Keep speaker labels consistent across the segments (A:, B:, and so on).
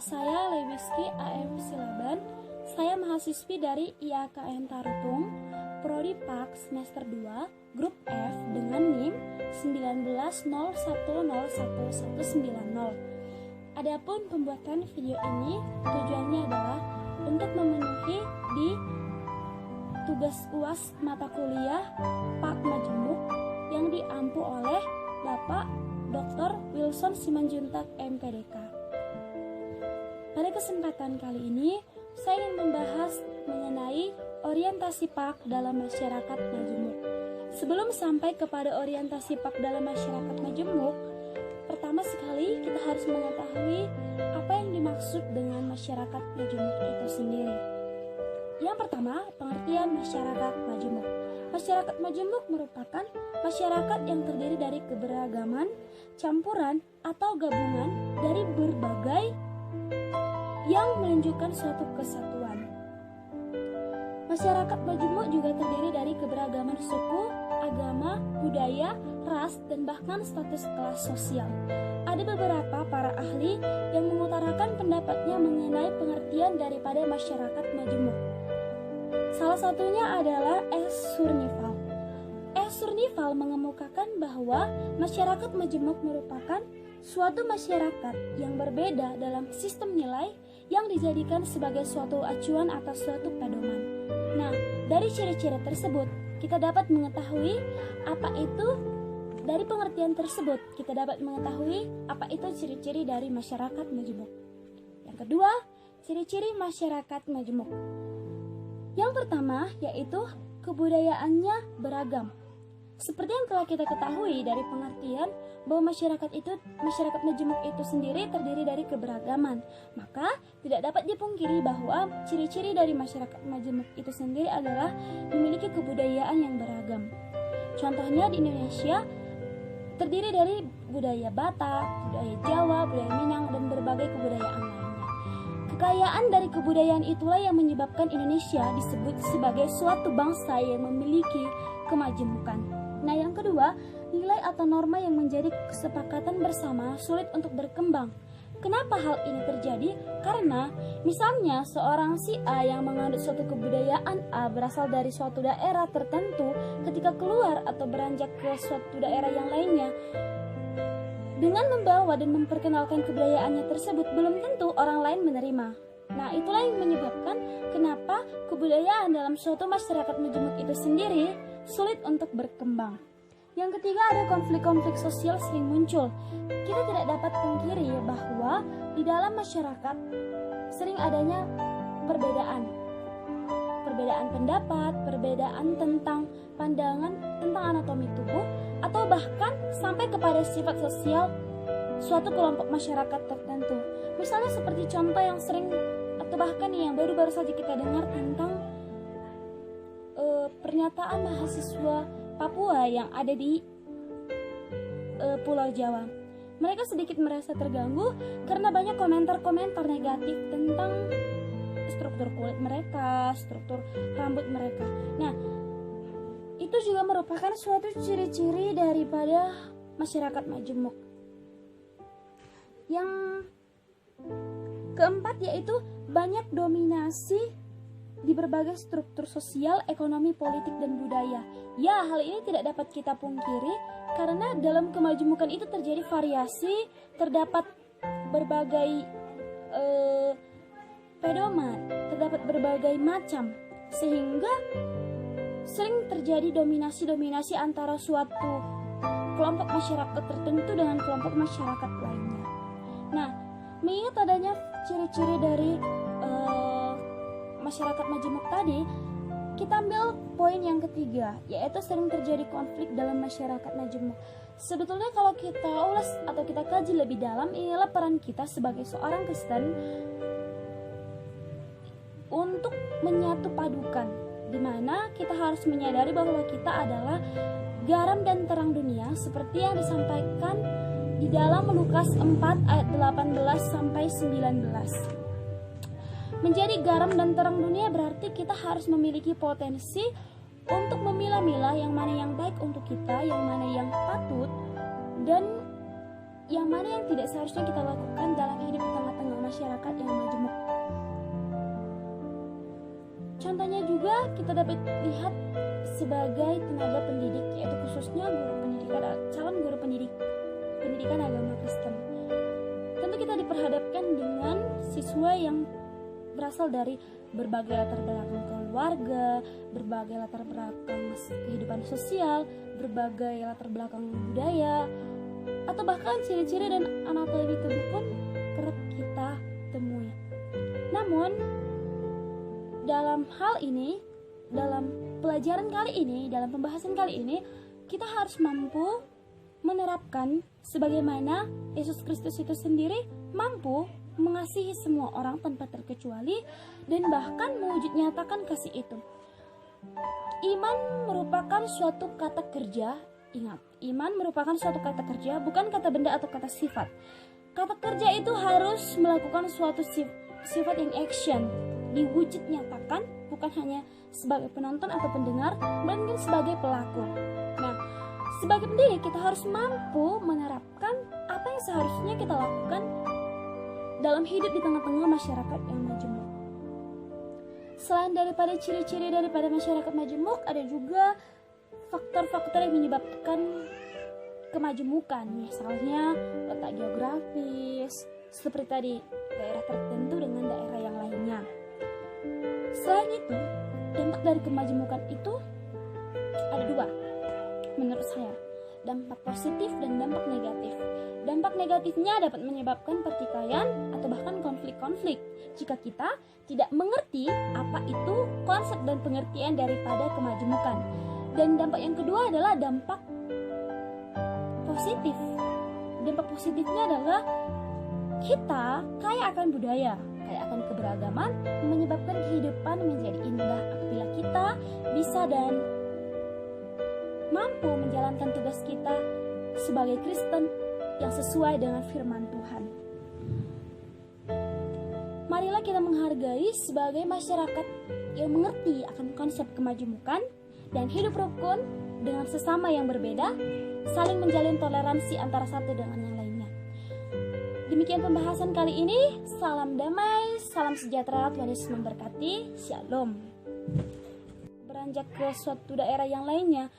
A: saya Lewiski AM Silaban. Saya mahasiswi dari IAKN Tarutung, Prodi Pak semester 2, Grup F dengan NIM 1901011190. Adapun pembuatan video ini tujuannya adalah untuk memenuhi di tugas UAS mata kuliah Pak Majemuk yang diampu oleh Bapak Dr. Wilson Simanjuntak MPDK. Pada kesempatan kali ini, saya ingin membahas mengenai orientasi PAK dalam masyarakat Majemuk. Sebelum sampai kepada orientasi PAK dalam masyarakat Majemuk, pertama sekali kita harus mengetahui apa yang dimaksud dengan masyarakat Majemuk itu sendiri. Yang pertama, pengertian masyarakat Majemuk. Masyarakat Majemuk merupakan masyarakat yang terdiri dari keberagaman, campuran, atau gabungan dari berbagai yang menunjukkan suatu kesatuan. Masyarakat Majemuk juga terdiri dari keberagaman suku, agama, budaya, ras, dan bahkan status kelas sosial. Ada beberapa para ahli yang mengutarakan pendapatnya mengenai pengertian daripada masyarakat Majemuk. Salah satunya adalah S. Surnival. S. Surnival mengemukakan bahwa masyarakat Majemuk merupakan suatu masyarakat yang berbeda dalam sistem nilai yang dijadikan sebagai suatu acuan atau suatu pedoman. Nah, dari ciri-ciri tersebut, kita dapat mengetahui apa itu, dari pengertian tersebut, kita dapat mengetahui apa itu ciri-ciri dari masyarakat Majemuk. Yang kedua, ciri-ciri masyarakat Majemuk. Yang pertama yaitu kebudayaannya beragam. Seperti yang telah kita ketahui dari pengertian bahwa masyarakat Majemuk itu sendiri terdiri dari keberagaman, maka tidak dapat dipungkiri bahwa ciri-ciri dari masyarakat Majemuk itu sendiri adalah memiliki kebudayaan yang beragam. Contohnya di Indonesia terdiri dari budaya Batak, budaya Jawa, budaya Minang, dan berbagai kebudayaan lainnya. Kekayaan dari kebudayaan itulah yang menyebabkan Indonesia disebut sebagai suatu bangsa yang memiliki kemajemukan. Nah, yang kedua, nilai atau norma yang menjadi kesepakatan bersama sulit untuk berkembang. Kenapa hal ini terjadi? Karena misalnya seorang si A yang menganut suatu kebudayaan A berasal dari suatu daerah tertentu, ketika keluar atau beranjak ke suatu daerah yang lainnya, dengan membawa dan memperkenalkan kebudayaannya tersebut, belum tentu orang lain menerima. Nah, itulah yang menyebabkan kenapa kebudayaan dalam suatu masyarakat Majemuk itu sendiri sulit untuk berkembang. Yang ketiga, ada konflik-konflik sosial sering muncul. Kita tidak dapat pungkiri bahwa di dalam masyarakat sering adanya perbedaan pendapat, perbedaan tentang pandangan tentang anatomi tubuh, atau bahkan sampai kepada sifat sosial suatu kelompok masyarakat tertentu. Misalnya seperti contoh yang sering atau bahkan yang baru-baru saja kita dengar tentang pernyataan mahasiswa Papua yang ada di Pulau Jawa. Mereka sedikit merasa terganggu karena banyak komentar-komentar negatif tentang struktur kulit mereka, struktur rambut mereka. Nah, itu juga merupakan suatu ciri-ciri daripada masyarakat Majemuk. Yang keempat yaitu banyak dominasi di berbagai struktur sosial, ekonomi, politik, dan budaya. Ya, hal ini tidak dapat kita pungkiri karena dalam kemajemukan itu terjadi variasi, terdapat berbagai pedoman, terdapat berbagai macam, sehingga sering terjadi dominasi-dominasi antara suatu kelompok masyarakat tertentu dengan kelompok masyarakat lainnya. Nah, mengingat adanya ciri-ciri dari masyarakat Majemuk tadi, kita ambil poin yang ketiga, yaitu sering terjadi konflik dalam masyarakat Majemuk. Sebetulnya kalau kita ulas atau kita kaji lebih dalam, inilah peran kita sebagai seorang Kristen untuk menyatu padukan, di mana kita harus menyadari bahwa kita adalah garam dan terang dunia, seperti yang disampaikan di dalam Lukas 4 ayat 18 sampai 19. Menjadi garam dan terang dunia berarti kita harus memiliki potensi untuk memilah-milah yang mana yang baik untuk kita, yang mana yang patut, dan yang mana yang tidak seharusnya kita lakukan dalam hidup di tengah-tengah masyarakat yang majemuk. Contohnya juga kita dapat lihat sebagai tenaga pendidik, yaitu khususnya guru pendidikan, calon guru pendidikan agama Kristen. Tentu kita diperhadapkan dengan siswa yang berasal dari berbagai latar belakang keluarga, berbagai latar belakang kehidupan sosial, berbagai latar belakang budaya, atau bahkan ciri-ciri dan anatomi tubuh pun kerap kita temui. Namun, dalam hal ini, dalam pelajaran kali ini, dalam pembahasan kali ini, kita harus mampu menerapkan sebagaimana Yesus Kristus itu sendiri mampu mengasihi semua orang tanpa terkecuali dan bahkan mewujud nyatakan kasih itu. Iman merupakan suatu kata kerja. Ingat, iman merupakan suatu kata kerja, bukan kata benda atau kata sifat. Kata kerja itu harus melakukan suatu sifat yang action, diwujud nyatakan, bukan hanya sebagai penonton atau pendengar, melainkan sebagai pelaku. Nah, sebagai pendidik kita harus mampu menerapkan apa yang seharusnya kita lakukan dalam hidup di tengah-tengah masyarakat yang majemuk. Selain daripada ciri-ciri daripada masyarakat majemuk, ada juga faktor-faktor yang menyebabkan kemajemukan, misalnya letak geografis, seperti tadi daerah tertentu dengan daerah yang lainnya. Selain itu, dampak dari kemajemukan itu ada dua menurut saya, dampak positif dan dampak negatif. Dampak negatifnya dapat menyebabkan pertikaian atau bahkan konflik-konflik jika kita tidak mengerti apa itu konsep dan pengertian daripada kemajemukan. Dan dampak yang kedua adalah dampak positif. Dampak positifnya adalah kita kaya akan budaya, kaya akan keberagaman, menyebabkan kehidupan menjadi indah apabila kita bisa dan mampu menjalankan tugas kita sebagai Kristen yang sesuai dengan firman Tuhan. Marilah kita menghargai sebagai masyarakat yang mengerti akan konsep kemajemukan dan hidup rukun dengan sesama yang berbeda, saling menjalin toleransi antara satu dengan yang lainnya. Demikian pembahasan kali ini. Salam damai, salam sejahtera, Tuhan Yesus memberkati. Shalom. Beranjak ke suatu daerah yang lainnya,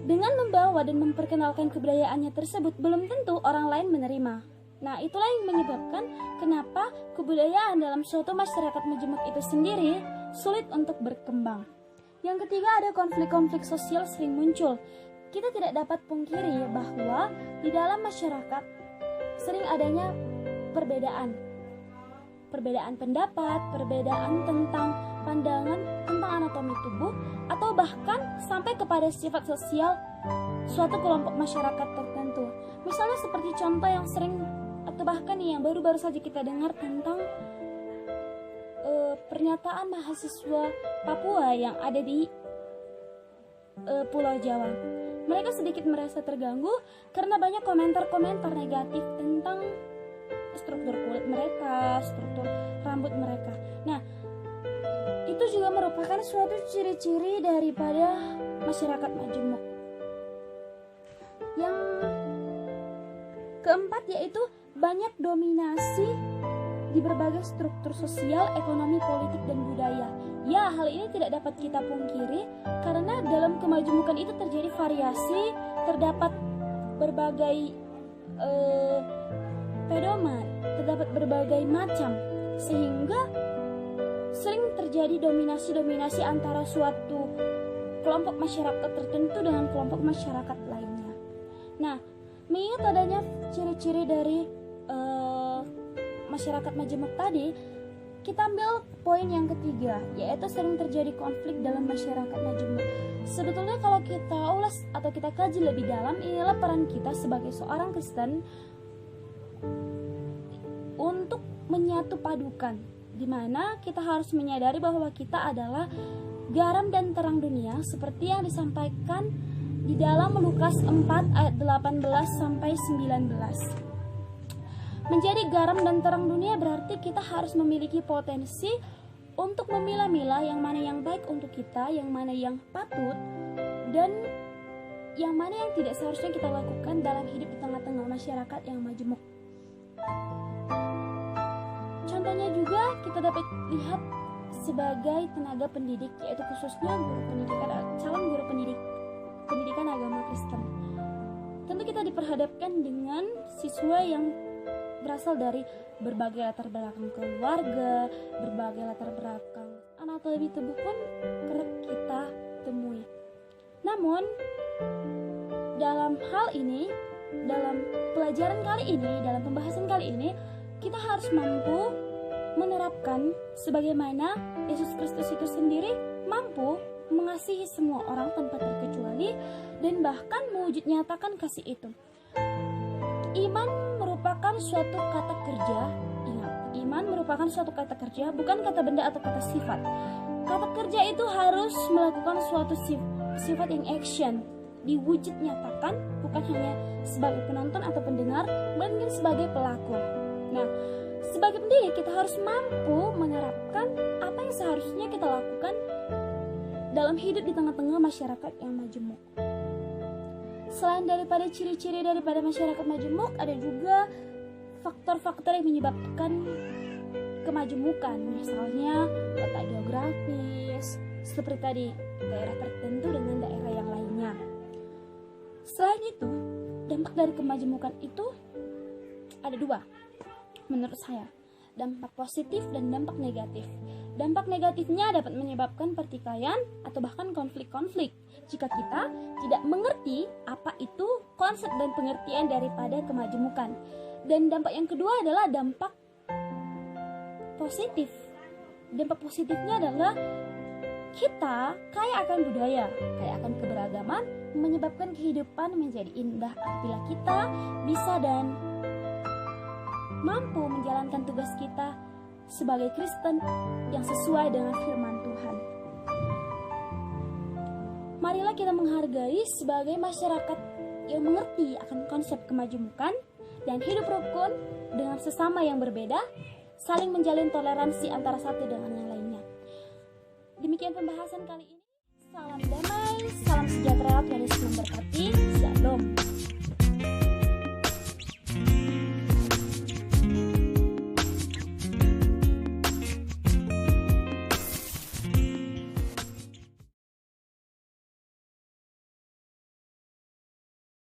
A: dengan membawa dan memperkenalkan kebudayaannya tersebut, belum tentu orang lain menerima. Nah, itulah yang menyebabkan kenapa kebudayaan dalam suatu masyarakat majemuk itu sendiri sulit untuk berkembang. Yang ketiga, ada konflik-konflik sosial sering muncul. Kita tidak dapat pungkiri bahwa di dalam masyarakat sering adanya perbedaan pendapat, perbedaan tentang pandangan tentang anatomi tubuh, atau bahkan sampai kepada sifat sosial suatu kelompok masyarakat tertentu. Misalnya seperti contoh yang sering atau bahkan yang baru-baru saja kita dengar tentang pernyataan mahasiswa Papua yang ada di Pulau Jawa. Mereka sedikit merasa terganggu karena banyak komentar-komentar negatif tentang struktur kulit mereka, struktur rambut mereka. Nah, itu juga merupakan suatu ciri-ciri daripada masyarakat majemuk. Yang keempat yaitu banyak dominasi di berbagai struktur sosial, ekonomi, politik, dan budaya. Ya, hal ini tidak dapat kita pungkiri karena dalam kemajemukan itu terjadi variasi, terdapat berbagai pedoman, terdapat berbagai macam, sehingga sering terjadi dominasi-dominasi antara suatu kelompok masyarakat tertentu dengan kelompok masyarakat lainnya. Nah, mengingat adanya ciri-ciri dari masyarakat majemuk tadi, kita ambil poin yang ketiga, yaitu sering terjadi konflik dalam masyarakat majemuk. Sebetulnya kalau kita ulas atau kita kaji lebih dalam, inilah peran kita sebagai seorang Kristen untuk menyatu padukan, di mana kita harus menyadari bahwa kita adalah garam dan terang dunia, seperti yang disampaikan di dalam Lukas 4 ayat 18 sampai 19. Menjadi garam dan terang dunia berarti kita harus memiliki potensi untuk memilah-milah yang mana yang baik untuk kita, yang mana yang patut, dan yang mana yang tidak seharusnya kita lakukan dalam hidup di tengah-tengah masyarakat yang majemuk. Contohnya juga kita dapat lihat sebagai tenaga pendidik, yaitu khususnya guru pendidikan, calon guru pendidikan agama Kristen. Tentu kita diperhadapkan dengan siswa yang berasal dari berbagai latar belakang keluarga, berbagai latar belakang anatomi tubuh pun kerap kita temui. Namun dalam hal ini, dalam pelajaran kali ini, dalam pembahasan kali ini, kita harus mampu menerapkan sebagaimana Yesus Kristus itu sendiri mampu mengasihi semua orang tanpa terkecuali dan bahkan mewujud nyatakan kasih itu. Iman merupakan suatu kata kerja. Ingat, iman merupakan suatu kata kerja, bukan kata benda atau kata sifat. Kata kerja itu harus melakukan suatu sifat yang action, diwujud nyatakan, bukan hanya sebagai penonton atau pendengar, melainkan sebagai pelaku. Nah, sebagai pendidik kita harus mampu menerapkan apa yang seharusnya kita lakukan dalam hidup di tengah-tengah masyarakat yang majemuk. Selain daripada ciri-ciri daripada masyarakat majemuk, ada juga faktor-faktor yang menyebabkan kemajemukan, misalnya letak geografis, seperti tadi daerah tertentu dengan daerah yang lainnya. Selain itu, dampak dari kemajemukan itu ada dua menurut saya, dampak positif dan dampak negatif. Dampak negatifnya dapat menyebabkan pertikaian atau bahkan konflik-konflik jika kita tidak mengerti apa itu konsep dan pengertian daripada kemajemukan. Dan dampak yang kedua adalah dampak positif. Dampak positifnya adalah kita kaya akan budaya, kaya akan keberagaman, menyebabkan kehidupan menjadi indah apabila kita bisa dan mampu menjalankan tugas kita sebagai Kristen yang sesuai dengan firman Tuhan. Marilah kita menghargai sebagai masyarakat yang mengerti akan konsep kemajemukan dan hidup rukun dengan sesama yang berbeda, saling menjalin toleransi antara satu dengan yang lainnya. Demikian pembahasan kali ini.